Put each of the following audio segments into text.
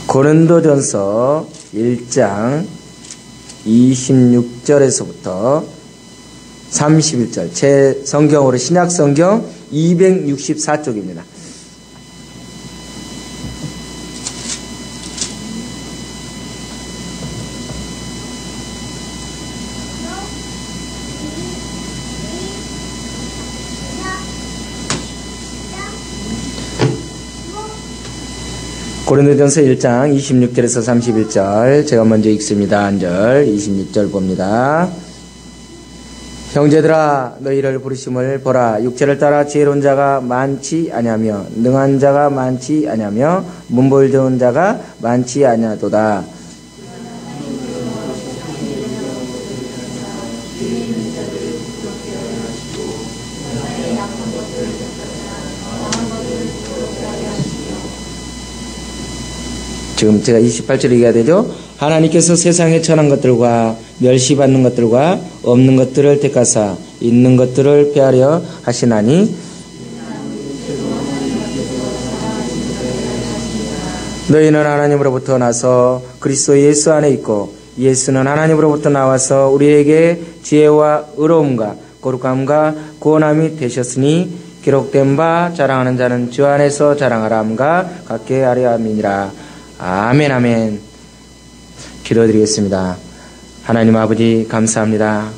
고린도전서 1장 26절에서부터 31절, 제 성경으로 신약성경 264쪽입니다. 고린도전서 1장 26절에서 31절, 제가 먼저 읽습니다. 한 절, 26절 봅니다. 형제들아, 너희를 부르심을 보라. 육체를 따라 지혜로운 자가 많지 아니하며 능한 자가 많지 아니하며 문벌 좋은 자가 많지 아니하도다. 지금 제가 28절 얘기해야 되죠. 하나님께서 세상에 천한 것들과 멸시받는 것들과 없는 것들을 택하사 있는 것들을 폐하려 하시나니 너희는 하나님으로부터 나서 그리스도 예수 안에 있고 예수는 하나님으로부터 나와서 우리에게 지혜와 의로움과 거룩함과 구원함이 되셨으니 기록된 바 자랑하는 자는 주 안에서 자랑하라 함과 같게 하려 함이니라. 아멘, 아멘. 기도드리겠습니다. 하나님 아버지 감사합니다.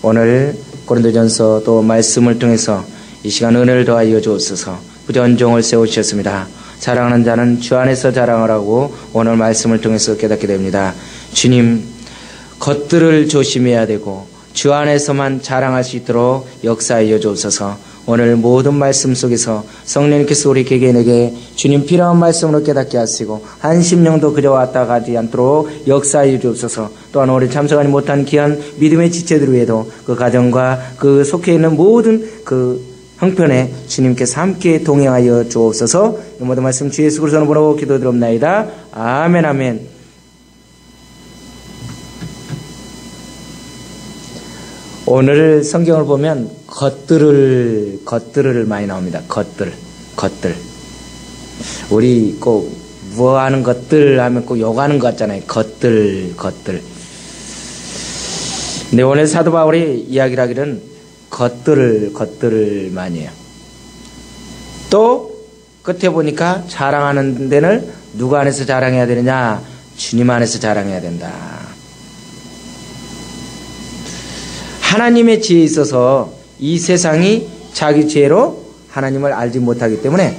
오늘 고린도전서 또 말씀을 통해서 이 시간 은혜를 더하여 주옵소서. 부전종을 세우셨습니다. 자랑하는 자는 주 안에서 자랑하라고 오늘 말씀을 통해서 깨닫게 됩니다. 주님, 것들을 조심해야 되고 주 안에서만 자랑할 수 있도록 역사하여 주옵소서. 오늘 모든 말씀 속에서 성령님께서 우리 개개인에게 주님 필요한 말씀으로 깨닫게 하시고 한 심령도 그저 왔다 가지 않도록 역사하여 주옵소서. 또한 우리 참석하지 못한 귀한 믿음의 지체들 위에도 그 가정과 그 속해 있는 모든 그 형편에 주님께서 함께 동행하여 주옵소서. 이 모든 말씀 주 예수 그리스도로 보라고 기도드립나이다. 아멘, 아멘. 오늘 성경을 보면 것들을 많이 나옵니다. 것들. 우리 꼭 뭐 하는 것들 하면 꼭 욕하는 것 같잖아요. 것들. 근데 오늘 사도 바울이 이야기를 하기는 것들을 많이 해요. 또 끝에 보니까 자랑하는 데는 누구 안에서 자랑해야 되느냐? 주님 안에서 자랑해야 된다. 하나님의 지혜에 있어서 이 세상이 자기 지혜로 하나님을 알지 못하기 때문에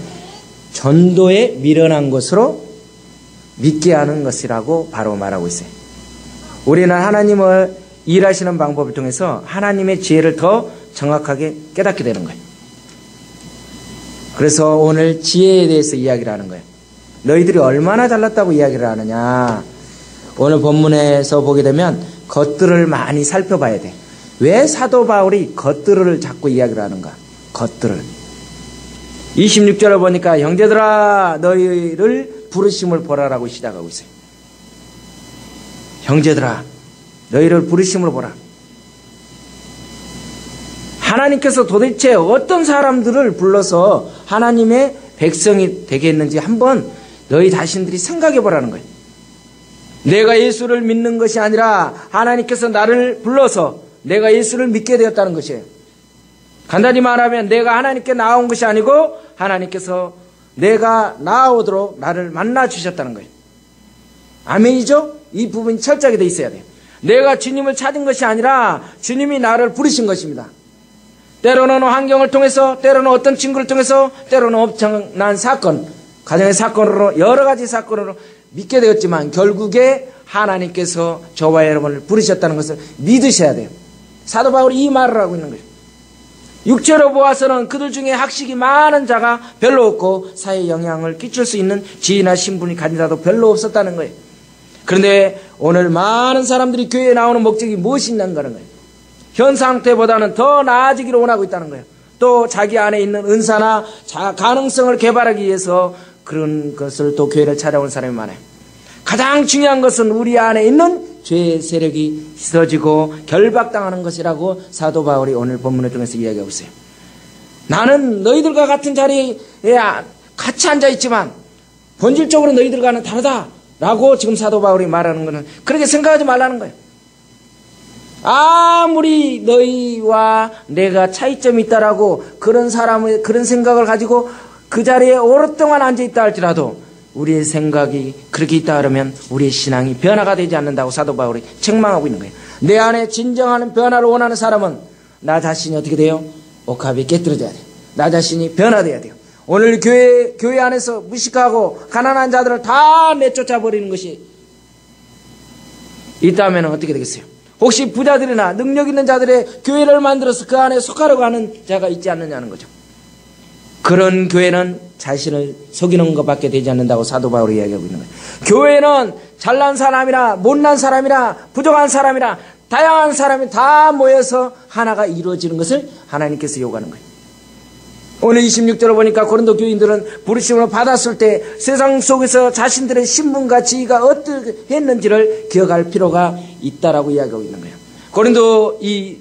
전도에 미련한 것으로 믿게 하는 것이라고 바로 말하고 있어요. 우리는 하나님을 일하시는 방법을 통해서 하나님의 지혜를 더 정확하게 깨닫게 되는 거예요. 그래서 오늘 지혜에 대해서 이야기를 하는 거예요. 너희들이 얼마나 잘났다고 이야기를 하느냐. 오늘 본문에서 보게 되면 것들을 많이 살펴봐야 돼. 왜 사도 바울이 것들을 자꾸 이야기를 하는가? 것들을. 26절을 보니까 형제들아 너희를 부르심을 보라라고 시작하고 있어요. 형제들아 너희를 부르심을 보라. 하나님께서 도대체 어떤 사람들을 불러서 하나님의 백성이 되게 했는지 한번 너희 자신들이 생각해 보라는 거예요. 내가 예수를 믿는 것이 아니라 하나님께서 나를 불러서 내가 예수를 믿게 되었다는 것이에요. 간단히 말하면 내가 하나님께 나온 것이 아니고 하나님께서 내가 나오도록 나를 만나 주셨다는 거예요. 아멘이죠? 이 부분이 철저하게 돼 있어야 돼요. 내가 주님을 찾은 것이 아니라 주님이 나를 부르신 것입니다. 때로는 환경을 통해서, 때로는 어떤 친구를 통해서, 때로는 엄청난 사건, 가정의 사건으로, 여러 가지 사건으로 믿게 되었지만 결국에 하나님께서 저와 여러분을 부르셨다는 것을 믿으셔야 돼요. 사도 바울이 이 말을 하고 있는 거예요. 육체로 보아서는 그들 중에 학식이 많은 자가 별로 없고 사회에 영향을 끼칠 수 있는 지위나 신분이 가진 자도 별로 없었다는 거예요. 그런데 오늘 많은 사람들이 교회에 나오는 목적이 무엇이 있는 거예요? 현 상태보다는 더 나아지기를 원하고 있다는 거예요. 또 자기 안에 있는 은사나 가능성을 개발하기 위해서 그런 것을 또 교회를 찾아오는 사람이 많아요. 가장 중요한 것은 우리 안에 있는 죄의 세력이 씻어지고 결박당하는 것이라고 사도 바울이 오늘 본문을 통해서 이야기하고 있어요. 나는 너희들과 같은 자리에 같이 앉아있지만 본질적으로 너희들과는 다르다. 라고 지금 사도 바울이 말하는 것은 그렇게 생각하지 말라는 거예요. 아무리 너희와 내가 차이점이 있다라고 그런 사람의 그런 생각을 가지고 그 자리에 오랫동안 앉아있다 할지라도 우리의 생각이 그렇게 있다 그러면 우리의 신앙이 변화가 되지 않는다고 사도 바울이 책망하고 있는 거예요. 내 안에 진정한 변화를 원하는 사람은 나 자신이 어떻게 돼요? 옥합이 깨뜨려져야 돼요. 나 자신이 변화돼야 돼요. 오늘 교회 안에서 무식하고 가난한 자들을 다 내쫓아 버리는 것이 있다면 어떻게 되겠어요? 혹시 부자들이나 능력 있는 자들의 교회를 만들어서 그 안에 속하려고 하는 자가 있지 않느냐는 거죠. 그런 교회는 자신을 속이는 것밖에 되지 않는다고 사도 바울이 이야기하고 있는 거예요. 교회는 잘난 사람이나 못난 사람이나 부족한 사람이나 다양한 사람이 다 모여서 하나가 이루어지는 것을 하나님께서 요구하는 거예요. 오늘 26절을 보니까 고린도 교인들은 부르심을 받았을 때 세상 속에서 자신들의 신분과 지위가 어떻게 했는지를 기억할 필요가 있다라고 이야기하고 있는 거예요. 고린도 이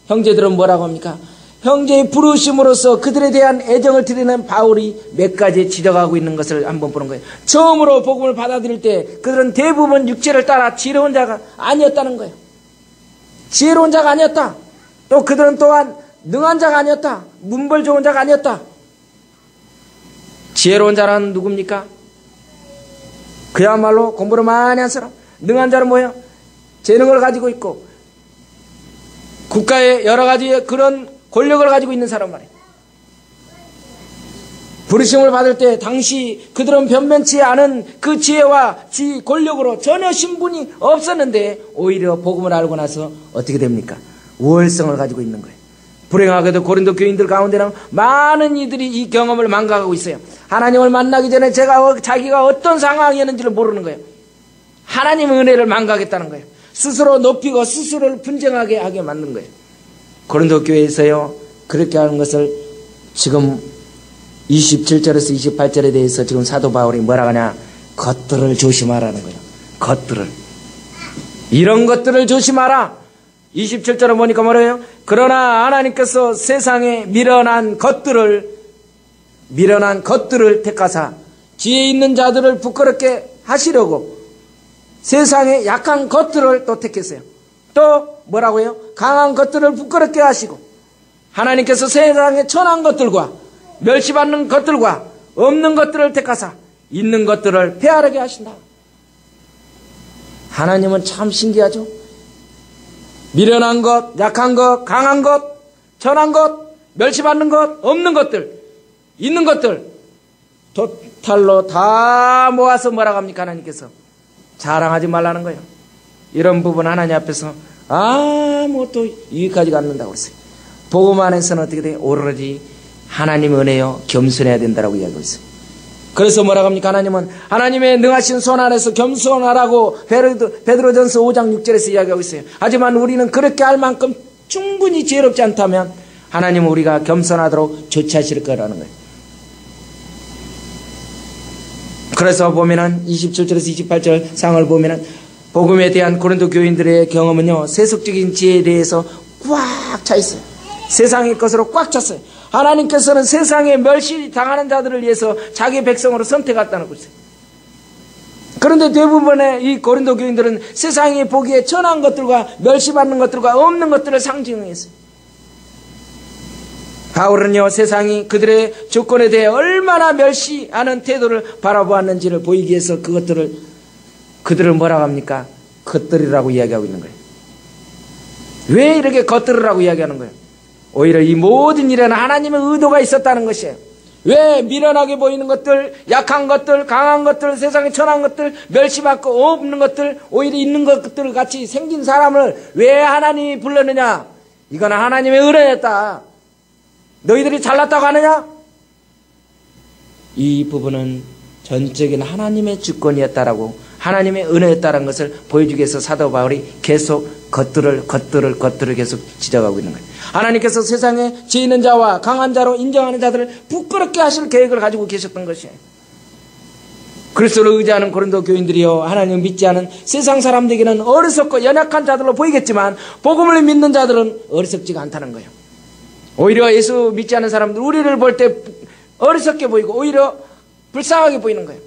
형제들은 뭐라고 합니까? 형제의 부르심으로써 그들에 대한 애정을 드리는 바울이 몇 가지 지적하고 있는 것을 한번 보는 거예요. 처음으로 복음을 받아들일 때 그들은 대부분 육체를 따라 지혜로운 자가 아니었다는 거예요. 지혜로운 자가 아니었다. 또 그들은 또한 능한 자가 아니었다. 문벌 좋은 자가 아니었다. 지혜로운 자는 누굽니까? 그야말로 공부를 많이 한 사람. 능한 자는 뭐예요? 재능을 가지고 있고 국가의 여러 가지 그런 권력을 가지고 있는 사람 말이에요. 부르심을 받을 때 당시 그들은 변변치 않은 그 지혜와 권력으로 전혀 신분이 없었는데 오히려 복음을 알고 나서 어떻게 됩니까? 우월성을 가지고 있는 거예요. 불행하게도 고린도 교인들 가운데는 많은 이들이 이 경험을 망각하고 있어요. 하나님을 만나기 전에 자기가 어떤 상황이었는지를 모르는 거예요. 하나님의 은혜를 망각했다는 거예요. 스스로 높이고 스스로를 분쟁하게 하게 만든 거예요. 고린도 교회에서요 그렇게 하는 것을 지금 27절에서 28절에 대해서 지금 사도 바울이 뭐라 하냐? 것들을 조심하라는 거예요. 것들을. 이런 것들을 조심하라. 27절에 보니까 뭐래요? 그러나 하나님께서 세상에 미련한 것들을 택하사 지혜 있는 자들을 부끄럽게 하시려고 세상에 약한 것들을 또 택했어요. 또 뭐라고요? 강한 것들을 부끄럽게 하시고 하나님께서 세상에 천한 것들과 멸시받는 것들과 없는 것들을 택하사 있는 것들을 폐하게 하신다. 하나님은 참 신기하죠? 미련한 것, 약한 것, 강한 것, 천한 것, 멸시받는 것, 없는 것들, 있는 것들 토탈로 다 모아서 뭐라고 합니까? 하나님께서 자랑하지 말라는 거예요. 이런 부분 하나님 앞에서 아무것도 유익하지가 않는다고 그랬어요. 복음 안에서는 어떻게 돼요? 오로지 하나님의 은혜요 겸손해야 된다라고 이야기하고 있어요. 그래서 뭐라고 합니까? 하나님은 하나님의 능하신 손 안에서 겸손하라고 베드로전서 5장 6절에서 이야기하고 있어요. 하지만 우리는 그렇게 할 만큼 충분히 지혜롭지 않다면 하나님은 우리가 겸손하도록 조치하실 거라는 거예요. 그래서 보면은 27절에서 28절 상을 보면은 복음에 대한 고린도 교인들의 경험은요 세속적인 지혜에 대해서 꽉 차 있어요. 세상의 것으로 꽉 찼어요. 하나님께서는 세상에 멸시당하는 자들을 위해서 자기 백성으로 선택했다는 것이에요. 그런데 대부분의 이 고린도 교인들은 세상이 보기에 천한 것들과 멸시받는 것들과 없는 것들을 상징했어요. 바울은요 세상이 그들의 조건에 대해 얼마나 멸시하는 태도를 바라보았는지를 보이기 위해서 그들을 뭐라고 합니까? 것들이라고 이야기하고 있는 거예요. 왜 이렇게 것들이라고 이야기하는 거예요? 오히려 이 모든 일에는 하나님의 의도가 있었다는 것이에요. 왜 미련하게 보이는 것들, 약한 것들, 강한 것들, 세상에 천한 것들, 멸시받고 없는 것들, 오히려 있는 것들 같이 생긴 사람을 왜 하나님이 불렀느냐? 이건 하나님의 은혜였다. 너희들이 잘났다고 하느냐? 이 부분은 전적인 하나님의 주권이었다라고 하나님의 은혜였다는 것을 보여주기 위해서 사도 바울이 계속 것들을 계속 지적하고 있는 거예요. 하나님께서 세상에 지혜 있는 자와 강한 자로 인정하는 자들을 부끄럽게 하실 계획을 가지고 계셨던 것이에요. 그리스도를 의지하는 고린도 교인들이요 하나님을 믿지 않은 세상 사람들에게는 어리석고 연약한 자들로 보이겠지만 복음을 믿는 자들은 어리석지가 않다는 거예요. 오히려 예수 믿지 않는 사람들 우리를 볼 때 어리석게 보이고 오히려 불쌍하게 보이는 거예요.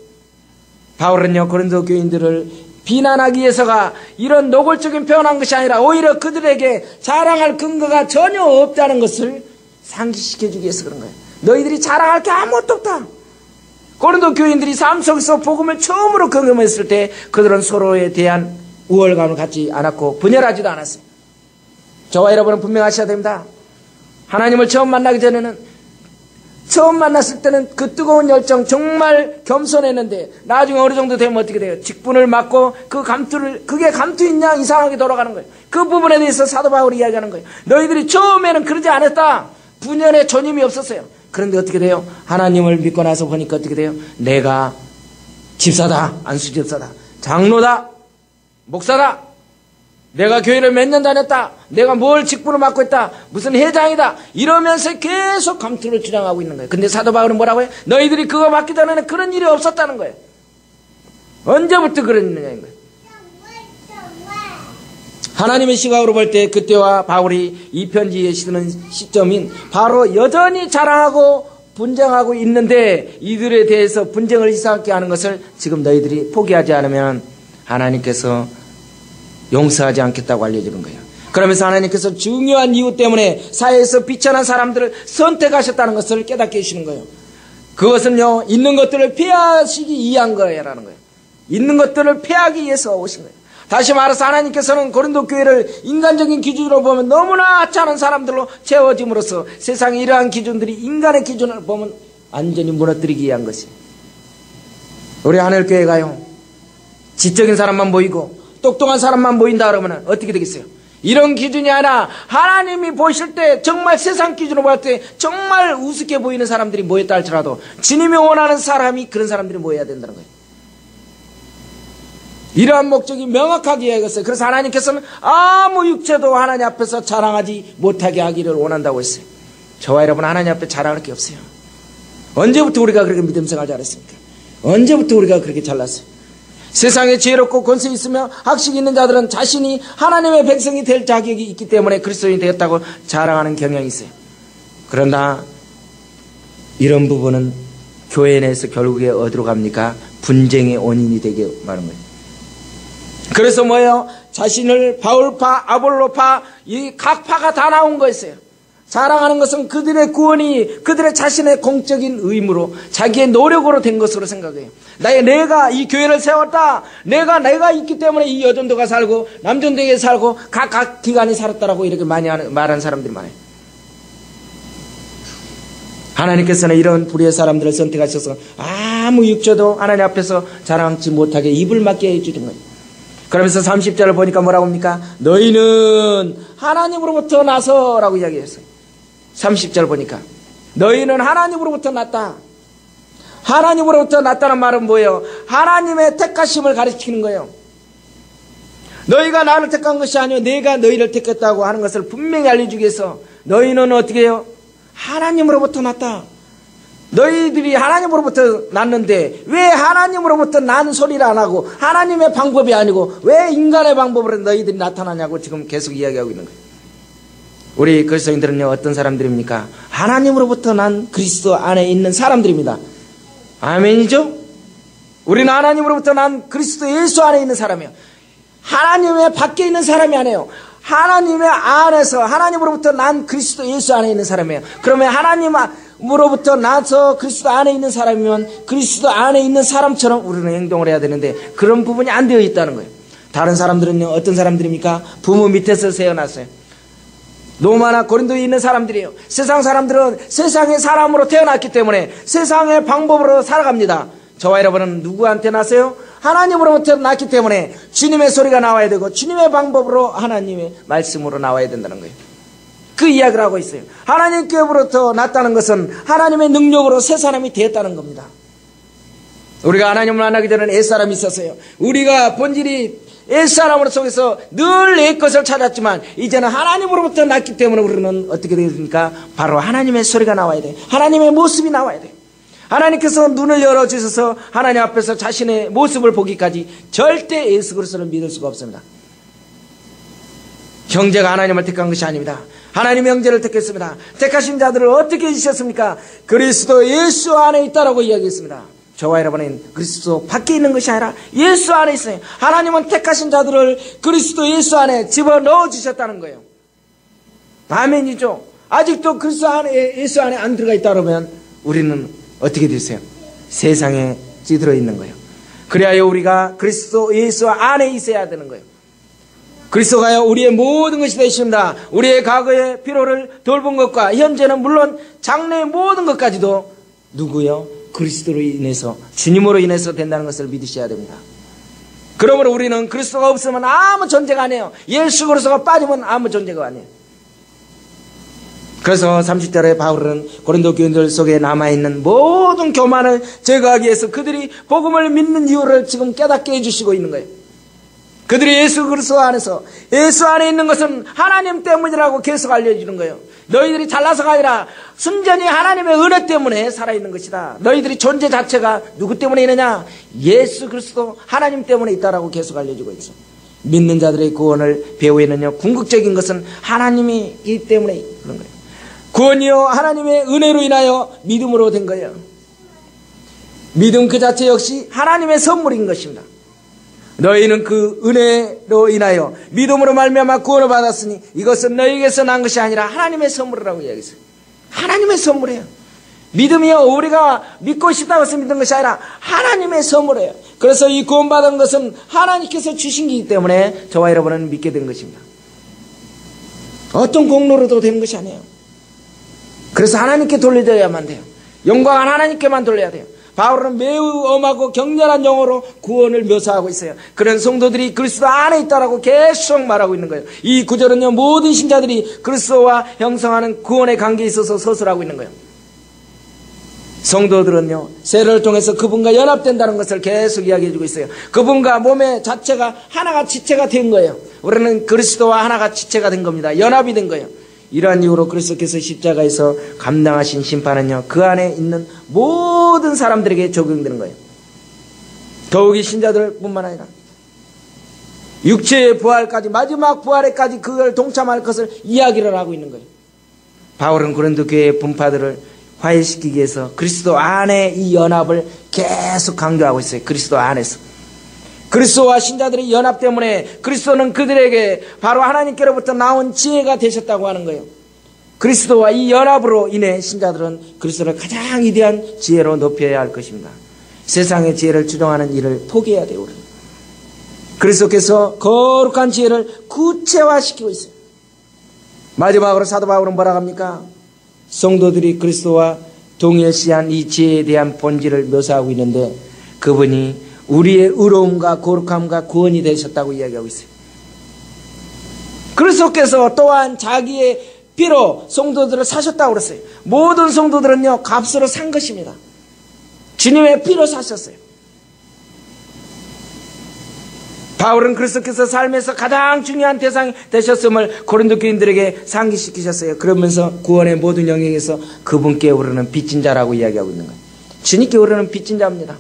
바울은요, 고린도 교인들을 비난하기 위해서가 이런 노골적인 표현한 것이 아니라 오히려 그들에게 자랑할 근거가 전혀 없다는 것을 상기시켜주기 위해서 그런 거예요. 너희들이 자랑할 게 아무것도 없다. 고린도 교인들이 삶 속에서 복음을 처음으로 경험했을 때 그들은 서로에 대한 우월감을 갖지 않았고 분열하지도 않았어요. 저와 여러분은 분명하셔야 됩니다. 하나님을 처음 만나기 전에는, 처음 만났을 때는 그 뜨거운 열정 정말 겸손했는데 나중에 어느 정도 되면 어떻게 돼요? 직분을 맡고 그 감투를, 그게 감투인 양 이상하게 돌아가는 거예요. 그 부분에 대해서 사도 바울이 이야기하는 거예요. 너희들이 처음에는 그러지 않았다. 분열에 전임이 없었어요. 그런데 어떻게 돼요? 하나님을 믿고 나서 보니까 어떻게 돼요? 내가 집사다, 안수집사다, 장로다, 목사다, 내가 교회를 몇 년 다녔다, 내가 뭘 직분을 맡고 있다, 무슨 회장이다, 이러면서 계속 감투를 주장하고 있는 거예요. 근데 사도 바울은 뭐라고 해요? 너희들이 그거 맡기 전에는 그런 일이 없었다는 거예요. 언제부터 그랬느냐는 거예요. 하나님의 시각으로 볼 때 그때와 바울이 이 편지에 쓰는 시점인 바로 여전히 자랑하고 분쟁하고 있는데, 이들에 대해서 분쟁을 이상하게 하는 것을 지금 너희들이 포기하지 않으면 하나님께서 용서하지 않겠다고 알려주는 거예요. 그러면서 하나님께서 중요한 이유 때문에 사회에서 비천한 사람들을 선택하셨다는 것을 깨닫게 해주시는 거예요. 그것은요, 있는 것들을 피하시기 위한 거라는 거예요. 있는 것들을 피하기 위해서 오신 거예요. 다시 말해서 하나님께서는 고린도 교회를 인간적인 기준으로 보면 너무나 하찮은 사람들로 채워짐으로써 세상의 이러한 기준들이 인간의 기준을 보면 완전히 무너뜨리기 위한 것이에요. 우리 하늘교회가요, 지적인 사람만 보이고 똑똑한 사람만 보인다 그러면 어떻게 되겠어요? 이런 기준이 아니라 하나님이 보실 때 정말 세상 기준으로 볼 때 정말 우습게 보이는 사람들이 모였다 할지라도 주님이 원하는 사람이 그런 사람들이 모여야 된다는 거예요. 이러한 목적이 명확하게 이야기했어요. 그래서 하나님께서는 아무 육체도 하나님 앞에서 자랑하지 못하게 하기를 원한다고 했어요. 저와 여러분 하나님 앞에 자랑할 게 없어요. 언제부터 우리가 그렇게 믿음 생활 잘했습니까? 언제부터 우리가 그렇게 잘났어요? 세상에 지혜롭고 권세 있으며 학식 있는 자들은 자신이 하나님의 백성이 될 자격이 있기 때문에 그리스도인이 되었다고 자랑하는 경향이 있어요. 그러나 이런 부분은 교회 내에서 결국에 어디로 갑니까? 분쟁의 원인이 되게 많은 거예요. 그래서 뭐예요? 자신을 바울파, 아볼로파, 이 각 파가 다 나온 거였어요. 자랑하는 것은 그들의 구원이 그들의 자신의 공적인 의무로 자기의 노력으로 된 것으로 생각해요. 내가 이 교회를 세웠다, 내가 있기 때문에 이 여전도가 살고 남전도가 살고 각 기관이 살았다라고 이렇게 많이 말하는 사람들이 많아요. 하나님께서는 이런 불의의 사람들을 선택하셔서 아무 육체도 하나님 앞에서 자랑하지 못하게 입을 막게 해주는 거예요. 그러면서 30절을 보니까 뭐라고 합니까? 너희는 하나님으로부터 나서라고 이야기했어요. 30절 보니까 너희는 하나님으로부터 났다. 하나님으로부터 났다는 말은 뭐예요? 하나님의 택하심을 가리키는 거예요. 너희가 나를 택한 것이 아니요 내가 너희를 택했다고 하는 것을 분명히 알려주기 위해서 너희는 어떻게 해요? 하나님으로부터 났다. 너희들이 하나님으로부터 났는데 왜 하나님으로부터 난 소리를 안 하고 하나님의 방법이 아니고 왜 인간의 방법으로 너희들이 나타나냐고 지금 계속 이야기하고 있는 거예요. 우리 그리스도인들은요 어떤 사람들입니까? 하나님으로부터 난 그리스도 안에 있는 사람들입니다. 아멘이죠? 우리는 하나님으로부터 난 그리스도 예수 안에 있는 사람이에요. 하나님의 밖에 있는 사람이 아니에요. 하나님의 안에서 하나님으로부터 난 그리스도 예수 안에 있는 사람이에요. 그러면 하나님으로부터 나서 그리스도 안에 있는 사람이면 그리스도 안에 있는 사람처럼 우리는 행동을 해야 되는데 그런 부분이 안 되어 있다는 거예요. 다른 사람들은요 어떤 사람들입니까? 부모 밑에서 태어났어요. 로마나 고린도에 있는 사람들이에요. 세상 사람들은 세상의 사람으로 태어났기 때문에 세상의 방법으로 살아갑니다. 저와 여러분은 누구한테 났어요? 하나님으로부터 났기 때문에 주님의 소리가 나와야 되고 주님의 방법으로 하나님의 말씀으로 나와야 된다는 거예요. 그 이야기를 하고 있어요. 하나님께로부터 났다는 것은 하나님의 능력으로 새 사람이 되었다는 겁니다. 우리가 하나님을 만나기 전에는 옛사람이 있었어요. 우리가 본질이 옛사람으로 속에서 늘 내 것을 찾았지만 이제는 하나님으로부터 났기 때문에 우리는 어떻게 되십니까? 바로 하나님의 소리가 나와야 돼요. 하나님의 모습이 나와야 돼요. 하나님께서 눈을 열어주셔서 하나님 앞에서 자신의 모습을 보기까지 절대 예수 그리스도를 믿을 수가 없습니다. 형제가 하나님을 택한 것이 아닙니다. 하나님 형제를 택했습니다. 택하신 자들을 어떻게 해주셨습니까? 그리스도 예수 안에 있다라고 이야기했습니다. 저와 여러분은 그리스도 밖에 있는 것이 아니라 예수 안에 있어요. 하나님은 택하신 자들을 그리스도 예수 안에 집어넣어 주셨다는 거예요. 아멘이죠. 아직도 그리스도 안에, 예수 안에 안 들어가 있다 그러면 우리는 어떻게 되세요? 세상에 찌들어 있는 거예요. 그래야 우리가 그리스도 예수 안에 있어야 되는 거예요. 그리스도가요 우리의 모든 것이 되십니다. 우리의 과거의 피로를 돌본 것과 현재는 물론 장래의 모든 것까지도 누구요? 그리스도로 인해서, 주님으로 인해서 된다는 것을 믿으셔야 됩니다. 그러므로 우리는 그리스도가 없으면 아무 존재가 아니에요. 예수 그리스도가 빠지면 아무 존재가 아니에요. 그래서 30절에 바울은 고린도 교인들 속에 남아있는 모든 교만을 제거하기 위해서 그들이 복음을 믿는 이유를 지금 깨닫게 해주시고 있는 거예요. 그들이 예수 그리스도 안에서, 예수 안에 있는 것은 하나님 때문이라고 계속 알려주는 거예요. 너희들이 잘나서가 아니라 순전히 하나님의 은혜 때문에 살아있는 것이다. 너희들이 존재 자체가 누구 때문에 있느냐? 예수 그리스도 하나님 때문에 있다라고 계속 알려주고 있어. 믿는 자들의 구원을 배후에는요 궁극적인 것은 하나님이 있기 때문에 그런 거예요. 구원이요 하나님의 은혜로 인하여 믿음으로 된 거예요. 믿음 그 자체 역시 하나님의 선물인 것입니다. 너희는 그 은혜로 인하여 믿음으로 말미암아 구원을 받았으니 이것은 너희에게서 난 것이 아니라 하나님의 선물이라고 이야기했어요. 하나님의 선물이에요. 믿음이요 우리가 믿고 싶다고 해서 믿는 것이 아니라 하나님의 선물이에요. 그래서 이 구원받은 것은 하나님께서 주신 것이기 때문에 저와 여러분은 믿게 된 것입니다. 어떤 공로로도 된 것이 아니에요. 그래서 하나님께 돌려드려야만 돼요. 영광은 하나님께만 돌려야 돼요. 바울은 매우 엄하고 격렬한 용어로 구원을 묘사하고 있어요. 그런 성도들이 그리스도 안에 있다라고 계속 말하고 있는 거예요. 이 구절은요 모든 신자들이 그리스도와 형성하는 구원의 관계에 있어서 서술하고 있는 거예요. 성도들은요 세례를 통해서 그분과 연합된다는 것을 계속 이야기해주고 있어요. 그분과 몸의 자체가 하나가 지체가 된 거예요. 우리는 그리스도와 하나가 지체가 된 겁니다. 연합이 된 거예요. 이러한 이유로 그리스도께서 십자가에서 감당하신 심판은요 그 안에 있는 모든 사람들에게 적용되는 거예요. 더욱이 신자들 뿐만 아니라 육체의 부활까지, 마지막 부활에까지 그걸 동참할 것을 이야기를 하고 있는 거예요. 바울은 고린도 교회의 분파들을 화해시키기 위해서 그리스도 안에 이 연합을 계속 강조하고 있어요. 그리스도 안에서 그리스도와 신자들의 연합 때문에 그리스도는 그들에게 바로 하나님께로부터 나온 지혜가 되셨다고 하는 거예요. 그리스도와 이 연합으로 인해 신자들은 그리스도를 가장 위대한 지혜로 높여야 할 것입니다. 세상의 지혜를 추종하는 일을 포기해야 돼요. 우리는. 그리스도께서 거룩한 지혜를 구체화시키고 있어요. 마지막으로 사도 바울은 뭐라고 합니까? 성도들이 그리스도와 동일시한 이 지혜에 대한 본질을 묘사하고 있는데 그분이 우리의 의로움과 거룩함과 구원이 되셨다고 이야기하고 있어요. 그리스도께서 또한 자기의 피로 성도들을 사셨다고 그랬어요. 모든 성도들은요 값으로 산 것입니다. 주님의 피로 사셨어요. 바울은 그리스도께서 삶에서 가장 중요한 대상이 되셨음을 고린도 교인들에게 상기시키셨어요. 그러면서 구원의 모든 영역에서 그분께 우리는 빚진 자라고 이야기하고 있는 거예요. 주님께 우리는 빚진 자입니다.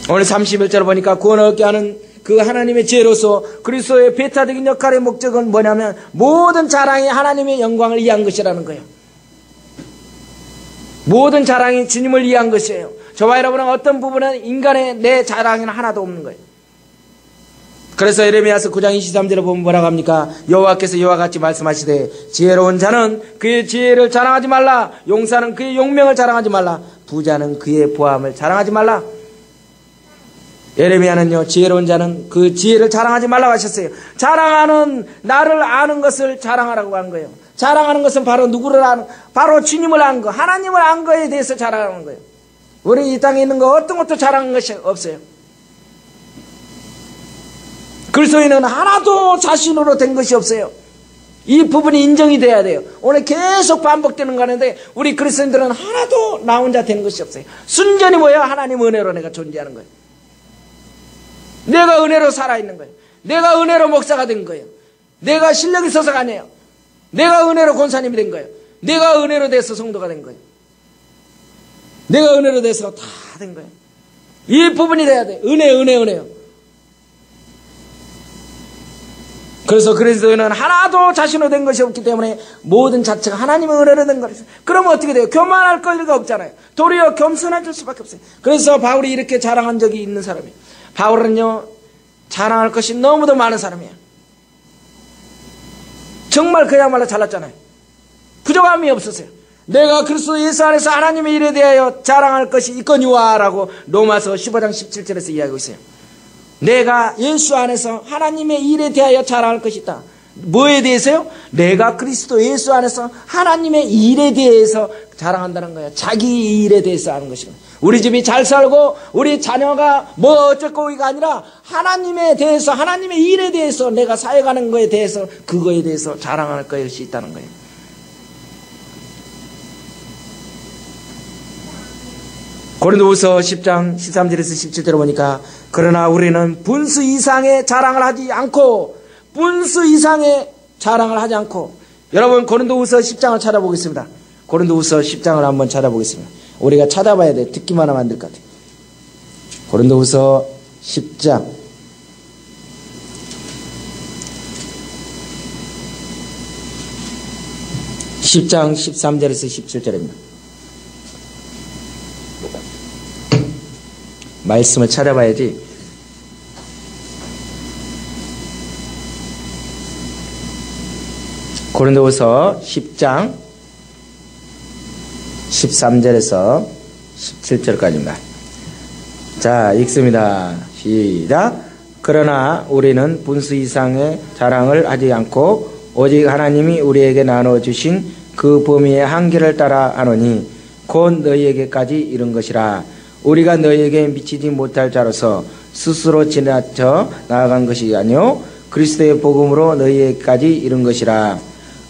오늘 31절을 보니까 구원을 얻게 하는 그 하나님의 지혜로서 그리스도의 배타적인 역할의 목적은 뭐냐면 모든 자랑이 하나님의 영광을 위한 것이라는 거예요. 모든 자랑이 주님을 위한 것이에요. 저와 여러분은 어떤 부분은 인간의 내 자랑에는 하나도 없는 거예요. 그래서 에레미야서 9장 23절에 보면 뭐라고 합니까? 여호와께서 이와 같이 말씀하시되 지혜로운 자는 그의 지혜를 자랑하지 말라. 용사는 그의 용명을 자랑하지 말라. 부자는 그의 보함을 자랑하지 말라. 에레미야는요 지혜로운 자는 그 지혜를 자랑하지 말라고 하셨어요. 자랑하는 나를 아는 것을 자랑하라고 한 거예요. 자랑하는 것은 바로 누구를 아는, 바로 주님을 아는 거, 하나님을 아는 거에 대해서 자랑하는 거예요. 우리 이 땅에 있는 거 어떤 것도 자랑하는 것이 없어요. 그리스도인은 하나도 자신으로 된 것이 없어요. 이 부분이 인정이 돼야 돼요. 오늘 계속 반복되는 거 하는데 우리 그리스도인들은 하나도 나 혼자 된 것이 없어요. 순전히 뭐예요? 하나님 은혜로 내가 존재하는 거예요. 내가 은혜로 살아있는 거예요. 내가 은혜로 목사가 된 거예요. 내가 실력이 있어서가 아니에요. 내가 은혜로 권사님이 된 거예요. 내가 은혜로 돼서 성도가 된 거예요. 내가 은혜로 돼서 다 된 거예요. 이 부분이 돼야 돼. 은혜요. 그래서 그리스도인은 하나도 자신으로 된 것이 없기 때문에 모든 자체가 하나님의 은혜로 된 것이죠. 그러면 어떻게 돼요? 교만할 거리가 없잖아요. 도리어 겸손해질 수밖에 없어요. 그래서 바울이 이렇게 자랑한 적이 있는 사람이에요. 바울은요, 자랑할 것이 너무도 많은 사람이에요. 정말 그야말로 잘났잖아요. 부족함이 없었어요. 내가 그리스도 예수 안에서 하나님의 일에 대하여 자랑할 것이 있거니와 라고 로마서 15장 17절에서 이야기하고 있어요. 내가 예수 안에서 하나님의 일에 대하여 자랑할 것이 있다. 뭐에 대해서요? 내가 그리스도 예수 안에서 하나님의 일에 대해서 자랑한다는 거예요. 자기 일에 대해서 하는 것입니다. 우리 집이 잘 살고 우리 자녀가 뭐 어쩌고 이가 아니라 하나님에 대해서, 하나님의 일에 대해서, 내가 사역하는 거에 대해서, 그거에 대해서 자랑할 것이 있다는 거예요. 고린도후서 10장 13절에서 17절에 보니까 그러나 우리는 분수 이상의 자랑을 하지 않고, 여러분 고린도후서 10장을 찾아보겠습니다. 고린도후서 10장을 한번 찾아보겠습니다. 우리가 찾아봐야 돼. 듣기만 하면 안 될 것 같아요. 고린도후서 10장 13절에서 17절입니다. 말씀을 찾아봐야지. 고린도후서 10장 13절에서 17절까지입니다. 자, 읽습니다. 시작. 그러나 우리는 분수 이상의 자랑을 하지 않고 오직 하나님이 우리에게 나눠주신 그 범위의 한계를 따라 하노니 곧 너희에게까지 이른 것이라. 우리가 너희에게 미치지 못할 자로서 스스로 지나쳐 나아간 것이 아니요 그리스도의 복음으로 너희에게까지 이른 것이라.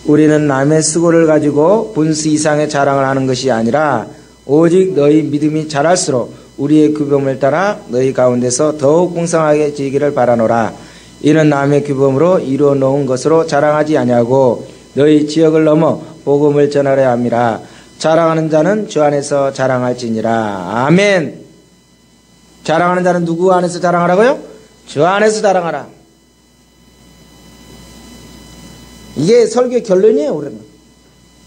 우리는 남의 수고를 가지고 분수 이상의 자랑을 하는 것이 아니라 오직 너희 믿음이 자랄수록 우리의 규범을 따라 너희 가운데서 더욱 풍성하게 지기를 바라노라. 이는 남의 규범으로 이루어 놓은 것으로 자랑하지 아니하고 너희 지역을 넘어 복음을 전하려 함이라. 자랑하는 자는 주 안에서 자랑할지니라. 아멘. 자랑하는 자는 누구 안에서 자랑하라고요? 주 안에서 자랑하라. 이게 설교의 결론이에요. 우리는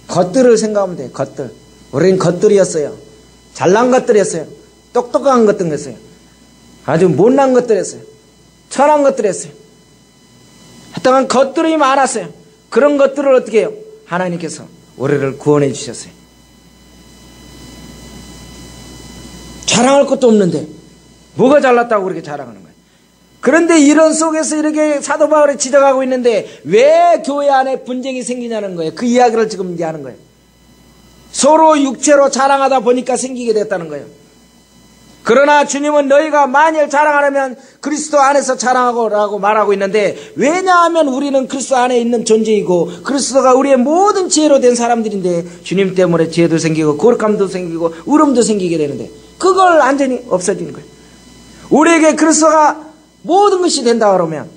것들을 생각하면 돼요. 것들. 우리는 것들이었어요. 잘난 것들이었어요. 똑똑한 것들이었어요. 아주 못난 것들이었어요. 천한 것들이었어요. 하여튼 것들이 많았어요. 그런 것들을 어떻게 해요? 하나님께서 우리를 구원해 주셨어요. 자랑할 것도 없는데 뭐가 잘났다고 그렇게 자랑하는 거예요. 그런데 이런 속에서 이렇게 사도 바울이 지적하고 있는데 왜 교회 안에 분쟁이 생기냐는 거예요. 그 이야기를 지금 이제 하는 거예요. 서로 육체로 자랑하다 보니까 생기게 됐다는 거예요. 그러나 주님은 너희가 만일 자랑하려면 그리스도 안에서 자랑하고라고 말하고 있는데, 왜냐하면 우리는 그리스도 안에 있는 존재이고 그리스도가 우리의 모든 지혜로 된 사람들인데 주님 때문에 지혜도 생기고 거룩함도 생기고 울음도 생기게 되는데 그걸 완전히 없어지는 거예요. 우리에게 그리스도가 모든 것이 된다 그러면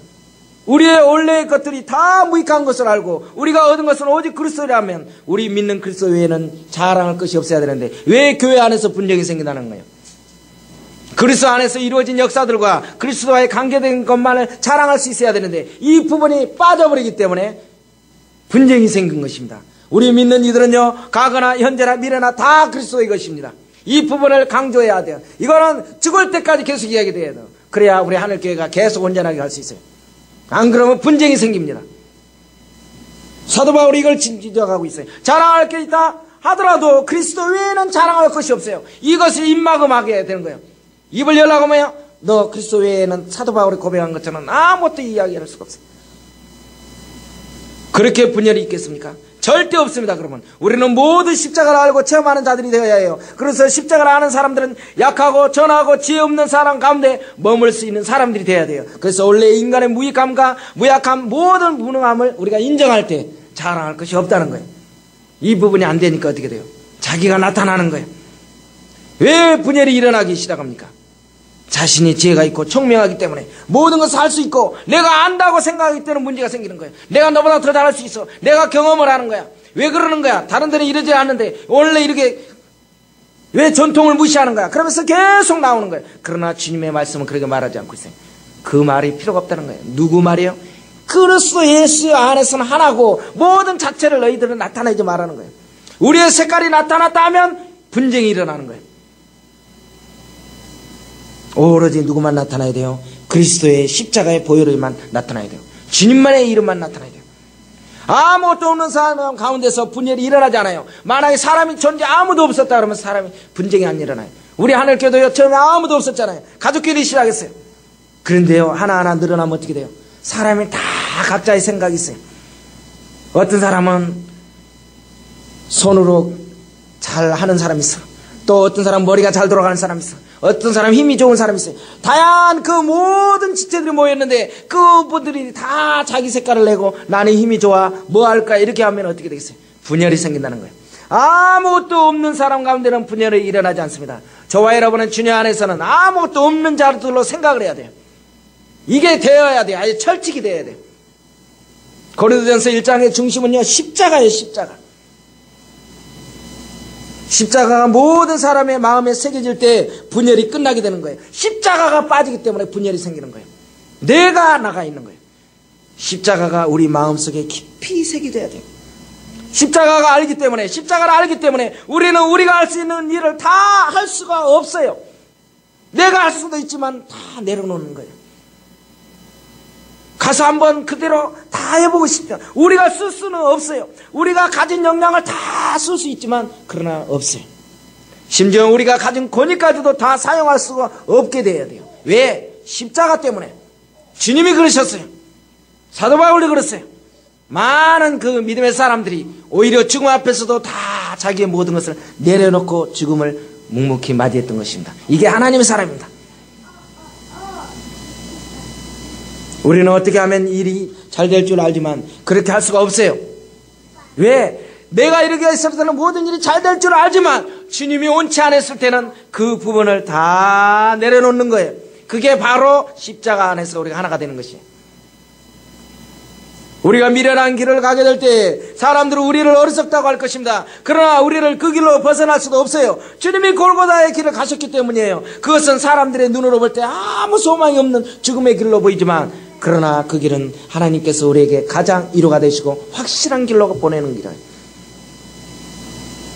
우리의 원래의 것들이 다 무익한 것을 알고 우리가 얻은 것은 오직 그리스도라면 우리 믿는 그리스도 외에는 자랑할 것이 없어야 되는데 왜 교회 안에서 분쟁이 생긴다는 거예요. 그리스도 안에서 이루어진 역사들과 그리스도와의 관계된 것만을 자랑할 수 있어야 되는데 이 부분이 빠져버리기 때문에 분쟁이 생긴 것입니다. 우리 믿는 이들은요, 과거나 현재나 미래나 다 그리스도의 것입니다. 이 부분을 강조해야 돼요. 이거는 죽을 때까지 계속 이야기돼야 돼요. 그래야 우리 하늘교회가 계속 온전하게 갈 수 있어요. 안 그러면 분쟁이 생깁니다. 사도 바울이 이걸 지적하고 있어요. 자랑할 게 있다 하더라도 그리스도 외에는 자랑할 것이 없어요. 이것을 입막음하게 되는 거예요. 입을 열라고 하면 너 그리스도 외에는 사도 바울이 고백한 것처럼 아무것도 이야기할 수가 없어요. 그렇게 분열이 있겠습니까? 절대 없습니다. 그러면 우리는 모두 십자가를 알고 체험하는 자들이 되어야 해요. 그래서 십자가를 아는 사람들은 약하고 전하고 지혜 없는 사람 가운데 머물 수 있는 사람들이 되어야 돼요. 그래서 원래 인간의 무익함과 무약함, 모든 무능함을 우리가 인정할 때 자랑할 것이 없다는 거예요. 이 부분이 안 되니까 어떻게 돼요? 자기가 나타나는 거예요. 왜 분열이 일어나기 시작합니까? 자신이 지혜가 있고 총명하기 때문에 모든 것을 할 수 있고 내가 안다고 생각하기 때문에 문제가 생기는 거예요. 내가 너보다 더 잘할 수 있어. 내가 경험을 하는 거야. 왜 그러는 거야? 다른 데는 이러지 않는데 원래 이렇게 왜 전통을 무시하는 거야? 그러면서 계속 나오는 거예요. 그러나 주님의 말씀은 그렇게 말하지 않고 있어요. 그 말이 필요가 없다는 거예요. 누구 말이에요? 그리스도 예수 안에서는 하나고 모든 자체를 너희들은 나타내지 말라는 거예요. 우리의 색깔이 나타났다 하면 분쟁이 일어나는 거예요. 오로지 누구만 나타나야 돼요? 그리스도의 십자가의 보혈만 나타나야 돼요. 주님만의 이름만 나타나야 돼요. 아무것도 없는 사람 가운데서 분열이 일어나지 않아요. 만약에 사람이 존재 아무도 없었다 그러면 사람이 분쟁이 안 일어나요. 우리 하늘교도요, 처음에 아무도 없었잖아요. 가족끼리 시작했어요. 그런데요, 하나하나 늘어나면 어떻게 돼요? 사람이 다 각자의 생각이 있어요. 어떤 사람은 손으로 잘 하는 사람이 있어. 또 어떤 사람은 머리가 잘 돌아가는 사람이 있어. 어떤 사람 힘이 좋은 사람이 있어요. 다양한 그 모든 지체들이 모였는데 그분들이 다 자기 색깔을 내고 나는 힘이 좋아 뭐 할까 이렇게 하면 어떻게 되겠어요? 분열이 생긴다는 거예요. 아무것도 없는 사람 가운데는 분열이 일어나지 않습니다. 저와 여러분은 주님 안에서는 아무것도 없는 자들로 생각을 해야 돼요. 이게 되어야 돼요. 아주 철칙이 되어야 돼요. 고린도전서 1장의 중심은요, 십자가예요. 십자가. 십자가가 모든 사람의 마음에 새겨질 때 분열이 끝나게 되는 거예요. 십자가가 빠지기 때문에 분열이 생기는 거예요. 내가 나가 있는 거예요. 십자가가 우리 마음속에 깊이 새겨져야 돼요. 십자가를 알기 때문에 우리는 우리가 할 수 있는 일을 다 할 수가 없어요. 내가 할 수도 있지만 다 내려놓는 거예요. 가서 한번 그대로 다 해보고 싶죠. 우리가 쓸 수는 없어요. 우리가 가진 역량을 다 쓸 수 있지만 그러나 없어요. 심지어 우리가 가진 권위까지도 다 사용할 수가 없게 돼야 돼요. 왜? 십자가 때문에. 주님이 그러셨어요. 사도 바울이 그랬어요. 많은 그 믿음의 사람들이 오히려 죽음 앞에서도 다 자기의 모든 것을 내려놓고 죽음을 묵묵히 맞이했던 것입니다. 이게 하나님의 사람입니다. 우리는 어떻게 하면 일이 잘 될 줄 알지만 그렇게 할 수가 없어요. 왜? 내가 이렇게 했을 때는 모든 일이 잘 될 줄 알지만 주님이 원치 않았을 때는 그 부분을 다 내려놓는 거예요. 그게 바로 십자가 안에서 우리가 하나가 되는 것이에요. 우리가 미련한 길을 가게 될 때 사람들은 우리를 어리석다고 할 것입니다. 그러나 우리를 그 길로 벗어날 수도 없어요. 주님이 골고다의 길을 가셨기 때문이에요. 그것은 사람들의 눈으로 볼 때 아무 소망이 없는 죽음의 길로 보이지만 그러나 그 길은 하나님께서 우리에게 가장 위로가 되시고 확실한 길로 보내는 길이에요.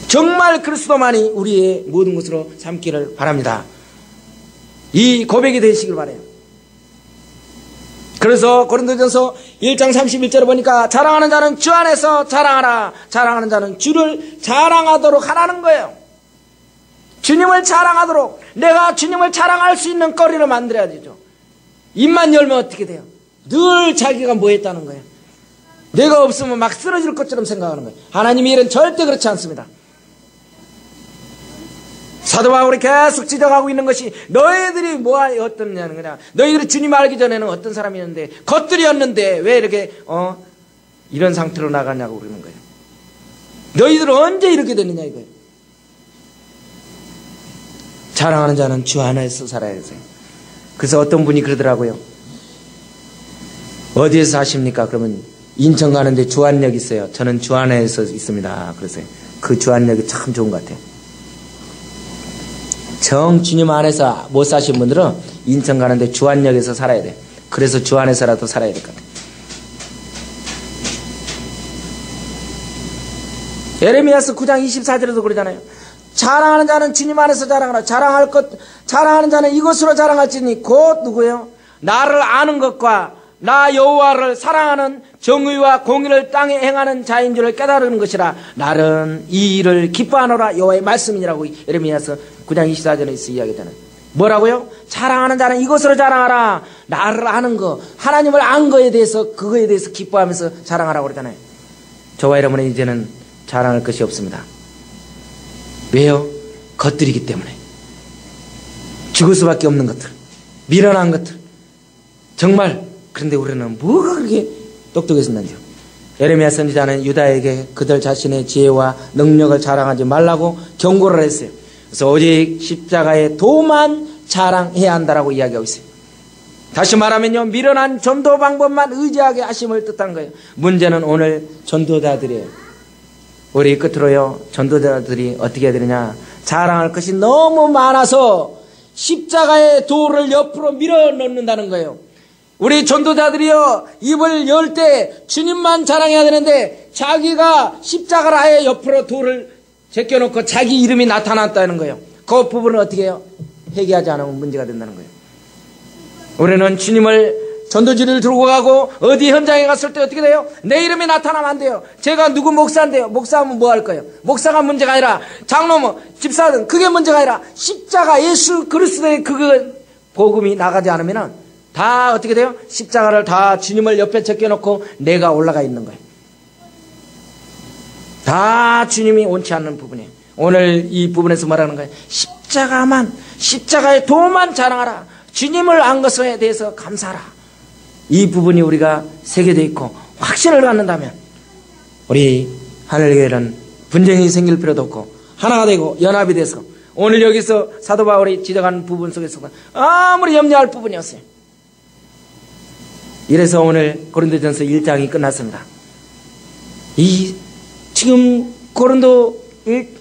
정말 그리스도만이 우리의 모든 것으로 삼기를 바랍니다. 이 고백이 되시길 바라요. 그래서 고린도전서 1장 31절에 보니까 자랑하는 자는 주 안에서 자랑하라. 자랑하는 자는 주를 자랑하도록 하라는 거예요. 주님을 자랑하도록, 내가 주님을 자랑할 수 있는 거리를 만들어야 되죠. 입만 열면 어떻게 돼요? 늘 자기가 뭐 했다는 거예요. 내가 없으면 막 쓰러질 것처럼 생각하는 거예요. 하나님의 일은 절대 그렇지 않습니다. 사도 바울이 계속 지적하고 있는 것이 너희들이 어떻냐는 거냐. 너희들이 주님 알기 전에는 어떤 사람이었는데 겉들이었는데 왜 이렇게 이런 상태로 나가냐고 그러는 거예요. 너희들은 언제 이렇게 됐느냐 이거예요. 자랑하는 자는 주 안에서 살아야 돼요. 그래서 어떤 분이 그러더라고요. 어디에서 사십니까? 그러면 인천 가는데 주안역 있어요. 저는 주안에서 있습니다. 그래서 그 주안역이 참 좋은 것 같아요. 정 주님 안에서 못 사신 분들은 인천 가는데 주안역에서 살아야 돼. 그래서 주 안에서라도 살아야 될 것 같아요. 예레미야서 9장 24절에도 그러잖아요. 자랑하는 자는 주님 안에서 자랑하라. 자랑하는 자는 이것으로 자랑할지니 곧 누구예요? 나를 아는 것과 나 여호와를 사랑하는 정의와 공의를 땅에 행하는 자인 줄을 깨달은 것이라. 나는 이 일을 기뻐하노라. 여호와의 말씀이라고 예레미야서 9장 24절에서 이야기하잖아요. 뭐라고요? 자랑하는 자는 이것으로 자랑하라. 나를 아는 거, 하나님을 안 거에 대해서 그거에 대해서 기뻐하면서 자랑하라고 그러잖아요. 저와 여러분은 이제는 자랑할 것이 없습니다. 왜요? 것들이기 때문에. 죽을 수밖에 없는 것들, 미련한 것들. 정말 그런데 우리는 뭐가 그렇게 똑똑해졌는지요. 예레미야 선지자는 유다에게 그들 자신의 지혜와 능력을 자랑하지 말라고 경고를 했어요. 그래서 오직 십자가의 도만 자랑해야 한다라고 이야기하고 있어요. 다시 말하면요, 미련한 전도 방법만 의지하게 하심을 뜻한 거예요. 문제는 오늘 전도자들이에요. 우리 끝으로요, 전도자들이 어떻게 해야 되느냐, 자랑할 것이 너무 많아서 십자가의 도를 옆으로 밀어넣는다는 거예요. 우리 전도자들이요, 입을 열 때 주님만 자랑해야 되는데 자기가 십자가를 아예 옆으로 돌을 제껴놓고 자기 이름이 나타났다는 거예요. 그 부분은 어떻게 해요? 회개하지 않으면 문제가 된다는 거예요. 우리는 주님을 전도지를 들고 가고 어디 현장에 갔을 때 어떻게 돼요? 내 이름이 나타나면 안 돼요. 제가 누구 목사인데요. 목사하면 뭐 할 거예요? 목사가 문제가 아니라 장로모, 집사든 그게 문제가 아니라 십자가 예수 그리스도의 그 복음이 나가지 않으면 다 어떻게 돼요? 십자가를 다 주님을 옆에 제껴놓고 내가 올라가 있는 거예요. 다 주님이 옳지 않는 부분이에요. 오늘 이 부분에서 말하는 거예요. 십자가의 도만 자랑하라. 주님을 안 것에 대해서 감사하라. 이 부분이 우리가 새겨져 있고 확신을 갖는다면 우리 하늘교회는 분쟁이 생길 필요도 없고 하나가 되고 연합이 돼서 오늘 여기서 사도 바울이 지적하는 부분 속에서는 아무리 염려할 부분이었어요. 이래서 오늘 고린도전서 1장이 끝났습니다. 지금 고린도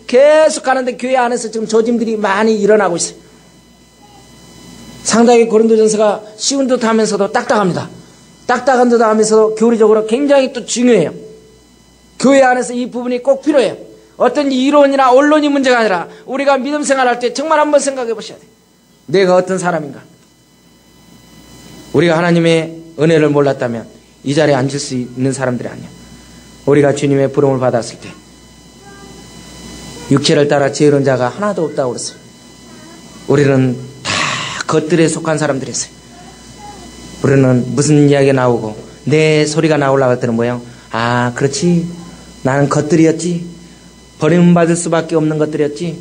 계속 가는데 교회 안에서 지금 조짐들이 많이 일어나고 있어요. 상당히 고린도전서가 쉬운 듯 하면서도 딱딱합니다. 딱딱한 듯 하면서도 교리적으로 굉장히 또 중요해요. 교회 안에서 이 부분이 꼭 필요해요. 어떤 이론이나 언론이 문제가 아니라 우리가 믿음 생활할 때 정말 한번 생각해 보셔야 돼요. 내가 어떤 사람인가? 우리가 하나님의 은혜를 몰랐다면 이 자리에 앉을 수 있는 사람들이 아니에요. 우리가 주님의 부름을 받았을 때 육체를 따라 지혜로운 자가 하나도 없다고 그랬어요. 우리는 다 것들에 속한 사람들이었어요. 우리는 무슨 이야기가 나오고 내 소리가 나오려고 할 때는 뭐예요? 아, 그렇지. 나는 것들이었지. 버림받을 수밖에 없는 것들이었지.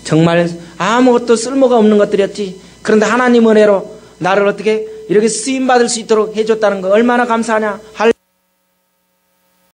정말 아무것도 쓸모가 없는 것들이었지. 그런데 하나님 은혜로 나를 어떻게 이렇게 쓰임받을 수 있도록 해줬다는 거 얼마나 감사하냐. 할렐루야.